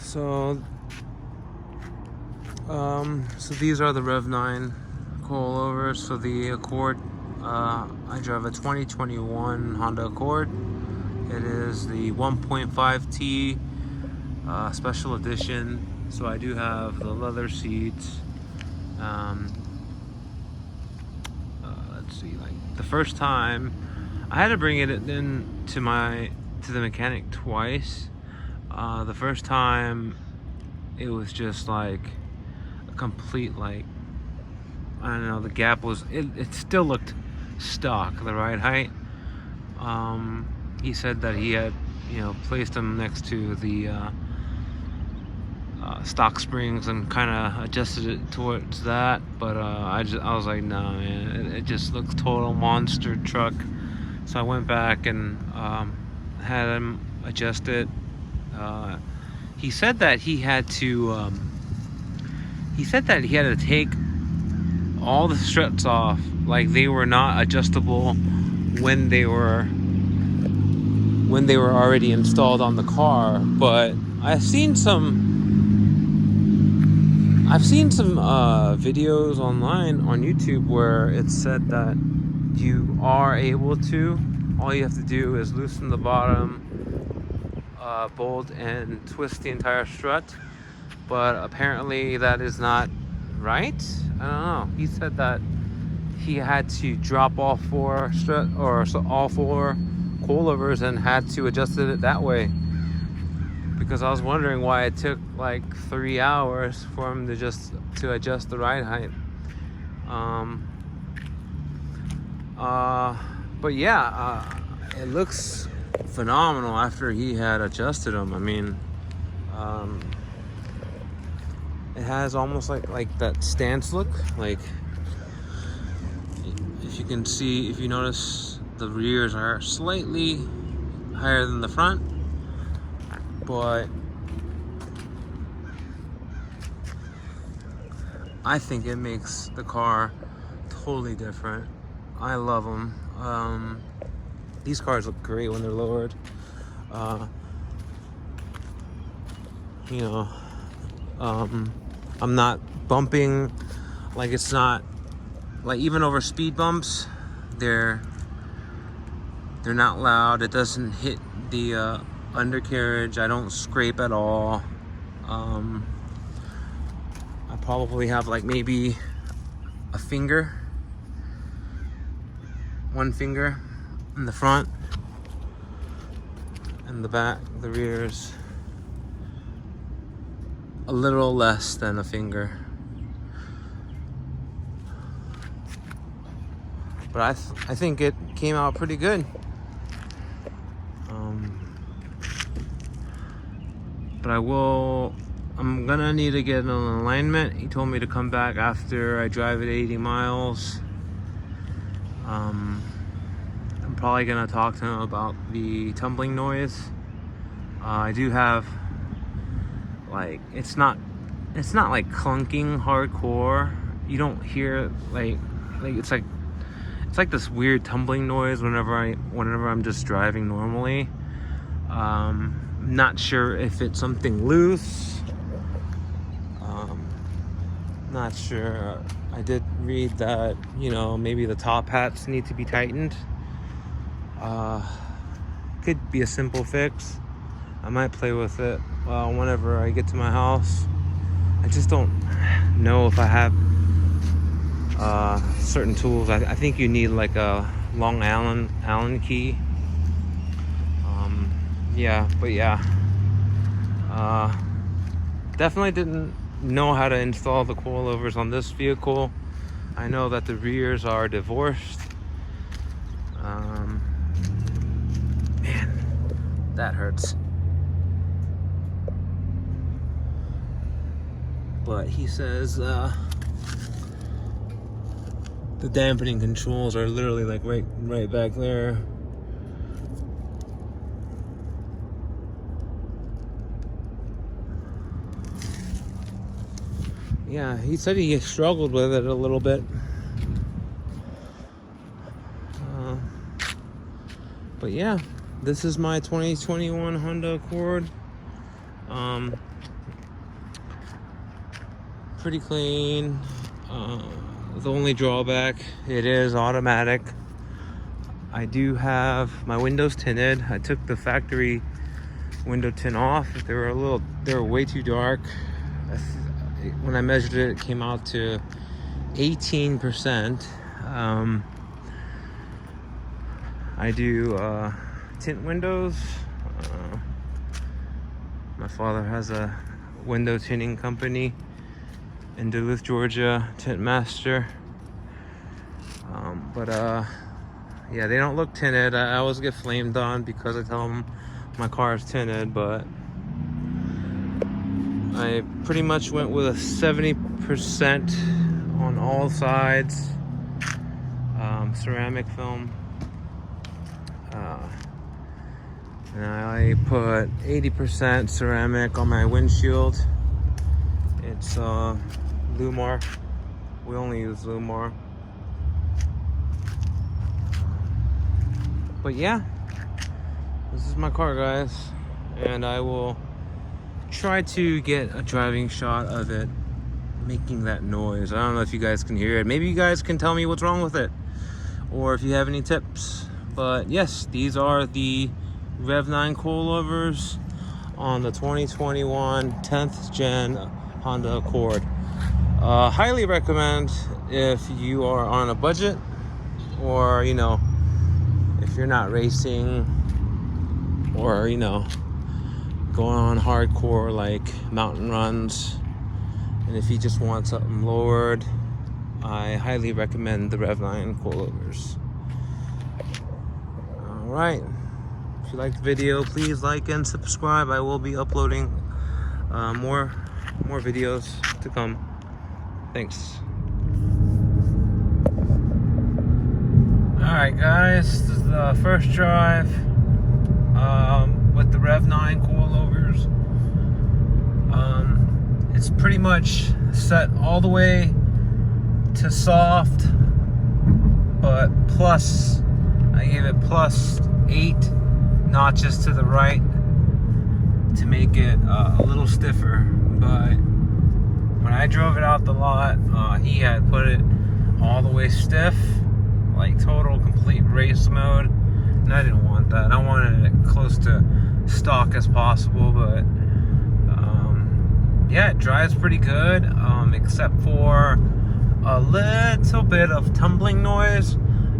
So these are the REV9 coilovers for the Accord. I drive a 2021 Honda Accord. It is the 1.5T special edition. So I do have the leather seats. Let's see, like the first time I had to bring it in to the mechanic twice. The first time it was just like a complete, like, I don't know, the gap was, it still looked stock, the ride height. He said that he had, placed them next to the stock springs and kind of adjusted it towards that, but I was like, nah, man, it just looks total monster truck. So I went back and had him adjust it. He said that he had to take all the struts off, like they were not adjustable when they were already installed on the car. But I've seen some videos online on YouTube where it said that you are able to. All you have to do is loosen the bottom bolt and twist the entire strut. But apparently that is not right. I don't know. He said that he had to drop all four all four coilovers and had to adjust it that way. Because I was wondering why it took like 3 hours for him to adjust the ride height. But yeah, it looks phenomenal after he had adjusted them. I mean, it has almost like that stance look. Like, if you notice, the rears are slightly higher than the front, but I think it makes the car totally different. I love them. These cars look great when they're lowered. I'm not bumping, like, it's not like, even over speed bumps, they're not loud. It doesn't hit the undercarriage. I don't scrape at all. I probably have like maybe one finger in the front, and the back, the rears, a little less than a finger. But I think it came out pretty good. But I'm gonna need to get an alignment. He told me to come back after I drive it 80 miles. I'm probably gonna talk to him about the tumbling noise. I do have, like, it's not like clunking hardcore. You don't hear like it's like this weird tumbling noise whenever I'm just driving normally. Not sure if it's something loose. Not sure. I did read that, maybe the top hats need to be tightened. Could be a simple fix. I might play with it whenever I get to my house. I just don't know if I have certain tools. I think you need like a long Allen key. Definitely didn't know how to install the coilovers on this vehicle. I know that the rears are divorced. Man, that hurts. But he says the dampening controls are literally like right back there. Yeah, he said he struggled with it a little bit. But yeah, this is my 2021 Honda Accord. Pretty clean. The only drawback, it is automatic. I do have my windows tinted. I took the factory window tint off. They were way too dark. When I measured it, it came out to 18%. I do tint windows. My father has a window tinting company in Duluth, Georgia, Tint Master. Yeah, they don't look tinted. I always get flamed on because I tell them my car is tinted, but I pretty much went with a 70% on all sides, ceramic film. And I put 80% ceramic on my windshield. It's Lumar. We only use Lumar. But yeah, this is my car, guys, and I will try to get a driving shot of it making that noise. I don't know if you guys can hear it. Maybe you guys can tell me what's wrong with it, or if you have any tips. But yes, these are the REV9 coilovers on the 2021 10th gen Honda Accord. Highly recommend if you are on a budget, or if you're not racing, or going on hardcore like mountain runs, and if you just want something lowered, I highly recommend the REV9 coilovers. Alright, if you liked the video, please like and subscribe. I will be uploading more videos to come. Thanks. Alright guys, this is the first drive with the REV9 coilovers. It's pretty much set all the way to soft, but plus, I gave it +8 notches to the right to make it a little stiffer. But when I drove it out the lot, he had put it all the way stiff, like total complete race mode, and I didn't want that. I wanted it close to stock as possible. But yeah, it drives pretty good, except for a little bit of tumbling noise.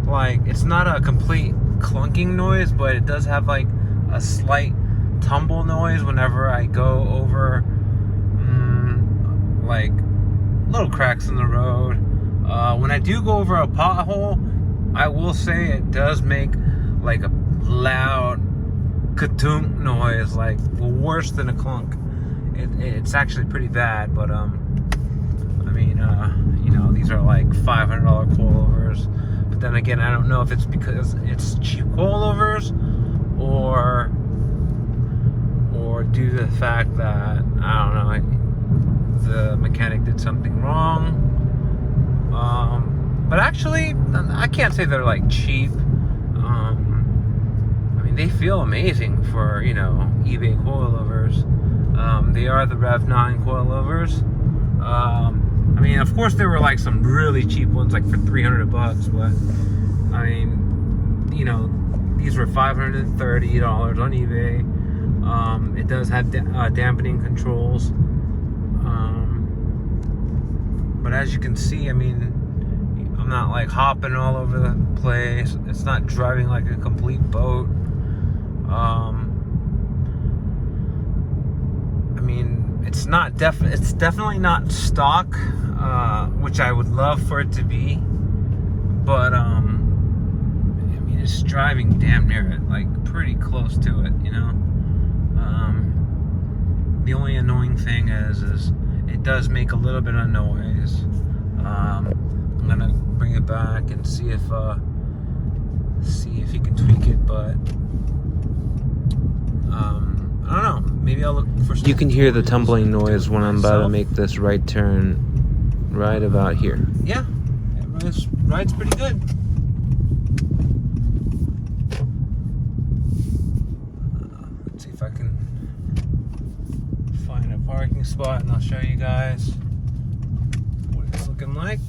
Like, it's not a complete clunking noise, but it does have like a slight tumble noise whenever I go over like little cracks in the road. When I do go over a pothole, I will say it does make like a loud ka-toom noise, like worse than a clunk. It's actually pretty bad. But I mean, these are like $500 coilovers. But then again, I don't know if it's because it's cheap coilovers, or due to the fact that, I don't know, the mechanic did something wrong. But actually, I can't say they're like cheap. I mean, they feel amazing for eBay coilovers. They are the REV9 coilovers. I mean, of course, there were like some really cheap ones, like for $300, but I mean, these were $530 on eBay. It does have dampening controls. But as you can see, I mean, I'm not like hopping all over the place. It's not driving like a complete boat. I mean, it's definitely not stock, which I would love for it to be. But I mean, it's driving damn near it, like pretty close to it, The only annoying thing is it does make a little bit of noise. I'm gonna bring it back and see if you can tweak it, but I don't know. Maybe I'll look for some. You can hear the tumbling noise when I'm about to make this right turn, right about here. Yeah, it rides pretty good. Let's see if I can parking spot and I'll show you guys what it's looking like.